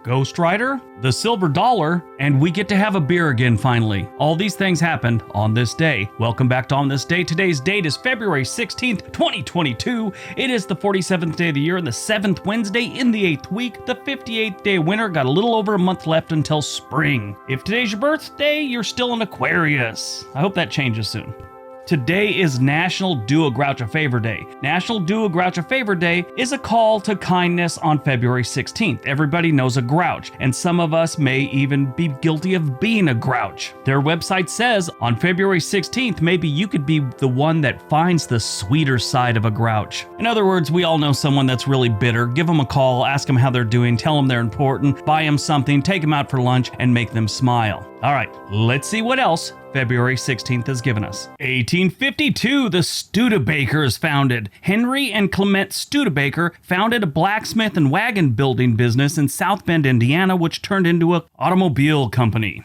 Ghost Rider, the silver dollar, and we get to have a beer again finally. All these things happened on this day. Welcome back to On This Day. Today's date is February 16th, 2022. It is the 47th day of the year and the 7th Wednesday in the 8th week. The 58th day of winter. Got a little over a month left until spring. If today's your birthday, you're still an Aquarius. I hope that changes soon. Today is National Do a Grouch a Favor Day. National Do a Grouch a Favor Day is a call to kindness on February 16th. Everybody knows a grouch, and some of us may even be guilty of being a grouch. Their website says on February 16th, maybe you could be the one that finds the sweeter side of a grouch. In other words, we all know someone that's really bitter. Give them a call, ask them how they're doing, tell them they're important, buy them something, take them out for lunch, and make them smile. All right, let's see what else February 16th has given us. 1852, the Studebaker is founded. Henry and Clement Studebaker founded a blacksmith and wagon building business in South Bend, Indiana, which turned into an automobile company.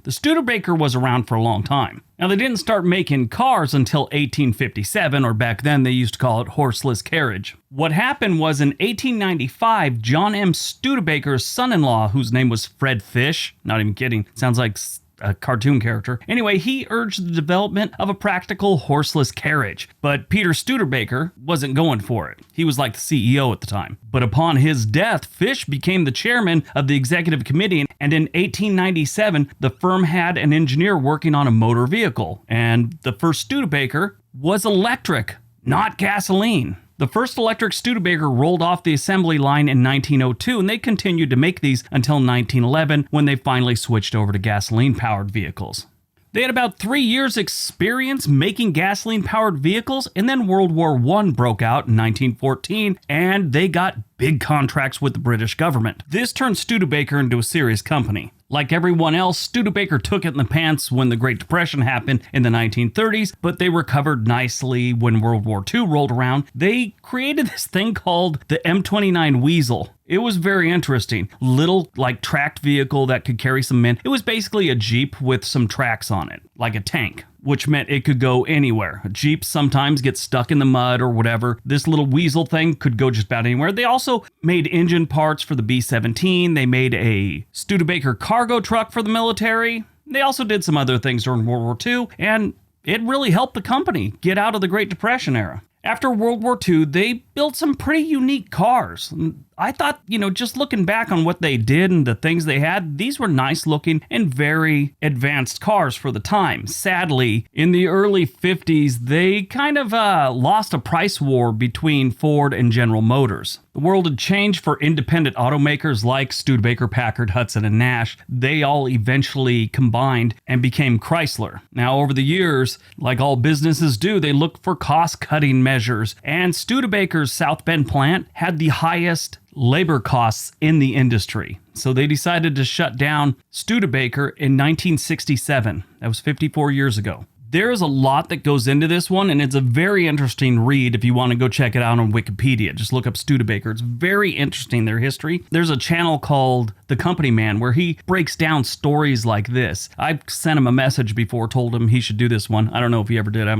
The Studebaker was around for a long time. Now, they didn't start making cars until 1857, or back then they used to call it horseless carriage. What happened was in 1895, John M. Studebaker's son-in-law, whose name was Fred Fish, not even kidding, sounds like a cartoon character. Anyway, he urged the development of a practical horseless carriage, but Peter Studebaker wasn't going for it. He was like the CEO at the time. But upon his death, Fish became the chairman of the executive committee, and in 1897, the firm had an engineer working on a motor vehicle, and the first Studebaker was electric, not gasoline. The first electric Studebaker rolled off the assembly line in 1902, and they continued to make these until 1911, when they finally switched over to gasoline-powered vehicles. They had about 3 years' experience making gasoline-powered vehicles, and then World War I broke out in 1914, and they got big contracts with the British government. This turned Studebaker into a serious company. Like everyone else, Studebaker took it in the pants when the Great Depression happened in the 1930s, but they recovered nicely when World War II rolled around. They created this thing called the M29 Weasel. It was very interesting. Little, tracked vehicle that could carry some men. It was basically a Jeep with some tracks on it, like a tank, which meant it could go anywhere. Jeeps sometimes get stuck in the mud or whatever. This little Weasel thing could go just about anywhere. They also made engine parts for the B-17. They made a Studebaker cargo truck for the military. They also did some other things during World War II, and it really helped the company get out of the Great Depression era. After World War II, they built some pretty unique cars. I thought, just looking back on what they did and the things they had, these were nice looking and very advanced cars for the time. Sadly, in the early 50s, they kind of lost a price war between Ford and General Motors. The world had changed for independent automakers like Studebaker, Packard, Hudson, and Nash. They all eventually combined and became Chrysler. Now, over the years, like all businesses do, they looked for cost-cutting measures, and Studebaker's South Bend plant had the highest labor costs in the industry. So they decided to shut down Studebaker in 1967. That was 54 years ago. There is a lot that goes into this one, and it's a very interesting read if you want to go check it out on Wikipedia. Just look up Studebaker. It's very interesting, their history. There's a channel called The Company Man where he breaks down stories like this. I've sent him a message before, told him he should do this one. I don't know if he ever did. I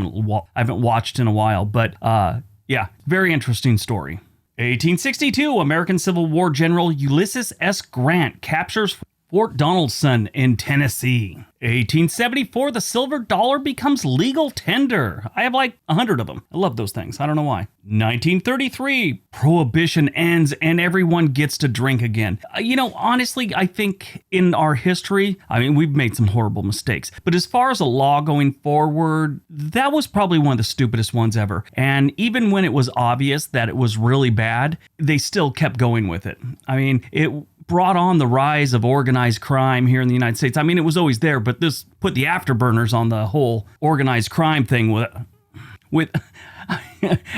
haven't watched in a while, but yeah, very interesting story. 1862, American Civil War General Ulysses S. Grant captures Fort Donelson in Tennessee. 1874, the silver dollar becomes legal tender. I have 100 of them. I love those things. I don't know why. 1933, Prohibition ends and everyone gets to drink again. Honestly, I think in our history, we've made some horrible mistakes. But as far as a law going forward, that was probably one of the stupidest ones ever. And even when it was obvious that it was really bad, they still kept going with it. It brought on the rise of organized crime here in the United States. It was always there, but this put the afterburners on the whole organized crime thing with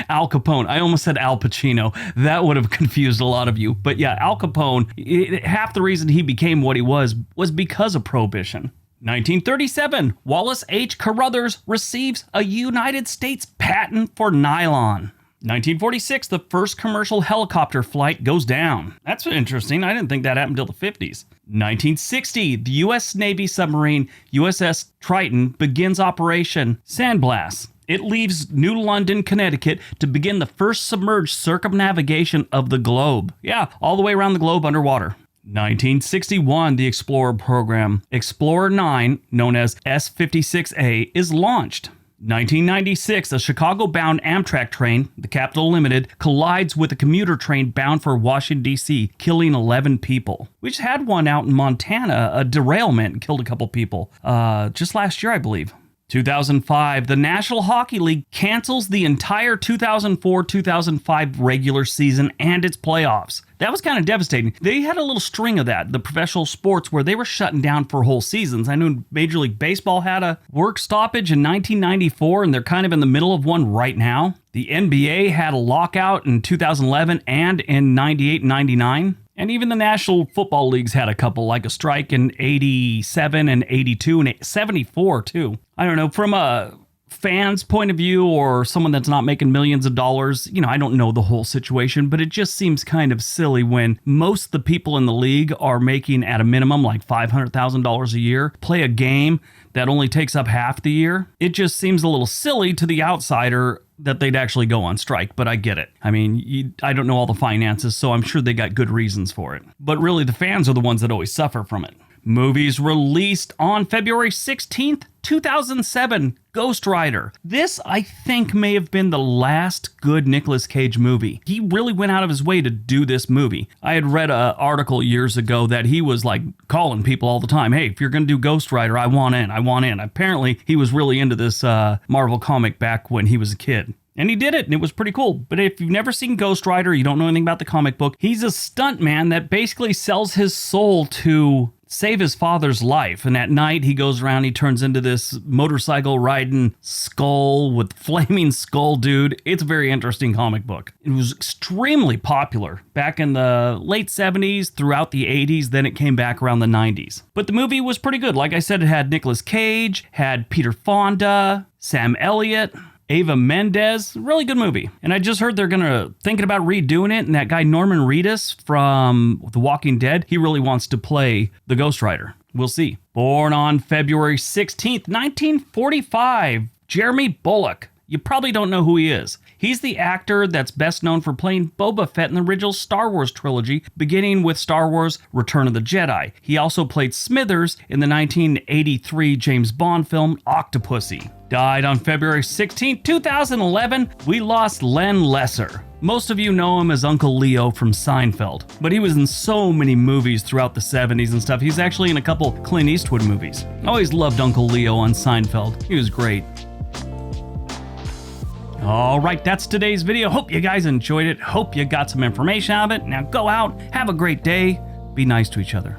Al Capone. I almost said Al Pacino. That would have confused a lot of you. But yeah, Al Capone, half the reason he became what he was because of Prohibition. 1937, Wallace H. Carruthers receives a United States patent for nylon. 1946, the first commercial helicopter flight goes down. That's interesting. I didn't think that happened until the 50s. 1960, the U.S. Navy submarine USS Triton begins Operation Sandblast. It leaves New London, Connecticut to begin the first submerged circumnavigation of the globe. Yeah, all the way around the globe underwater. 1961, the Explorer program, Explorer 9, known as S-56A, is launched. 1996, a Chicago-bound Amtrak train, the Capital Limited, collides with a commuter train bound for Washington, D.C., killing 11 people. We just had one out in Montana, a derailment, killed a couple people, just last year, I believe. 2005, the National Hockey League cancels the entire 2004-2005 regular season and its playoffs. That was kind of devastating. They had a little string of that, the professional sports, where they were shutting down for whole seasons. I know Major League Baseball had a work stoppage in 1994, and they're kind of in the middle of one right now. The NBA had a lockout in 2011 and in 98 and 99. And even the National Football Leagues had a couple, like a strike in 87 and 82 and 74 too. I don't know, from a fan's point of view or someone that's not making millions of dollars, I don't know the whole situation, but it just seems kind of silly when most of the people in the league are making at a minimum like $500,000 a year, play a game that only takes up half the year. It just seems a little silly to the outsider that they'd actually go on strike, but I get it. I mean, I don't know all the finances, so I'm sure they got good reasons for it. But really, the fans are the ones that always suffer from it. Movies released on February 16th, 2007, Ghost Rider. This, I think, may have been the last good Nicolas Cage movie. He really went out of his way to do this movie. I had read an article years ago that he was like calling people all the time, hey, if you're going to do Ghost Rider, I want in. Apparently, he was really into this Marvel comic back when he was a kid. And he did it, and it was pretty cool. But if you've never seen Ghost Rider, you don't know anything about the comic book, he's a stuntman that basically sells his soul to save his father's life. And at night, he goes around, he turns into this motorcycle riding skull with flaming skull dude. It's a very interesting comic book. It was extremely popular back in the late 70s, throughout the 80s, then it came back around the 90s. But the movie was pretty good. Like I said, it had Nicolas Cage, had Peter Fonda, Sam Elliott, Eva Mendes. Really good movie. And I just heard they're thinking about redoing it, and that guy Norman Reedus from The Walking Dead, he really wants to play the Ghost Rider. We'll see. Born on February 16th, 1945, Jeremy Bullock. You probably don't know who he is. He's the actor that's best known for playing Boba Fett in the original Star Wars trilogy, beginning with Star Wars Return of the Jedi. He also played Smithers in the 1983 James Bond film Octopussy. Died on February 16, 2011. We lost Len Lesser. Most of you know him as Uncle Leo from Seinfeld, but he was in so many movies throughout the 70s and stuff. He's actually in a couple Clint Eastwood movies. I always loved Uncle Leo on Seinfeld. He was great. All right, that's today's video. Hope you guys enjoyed it. Hope you got some information out of it. Now go out, have a great day, be nice to each other.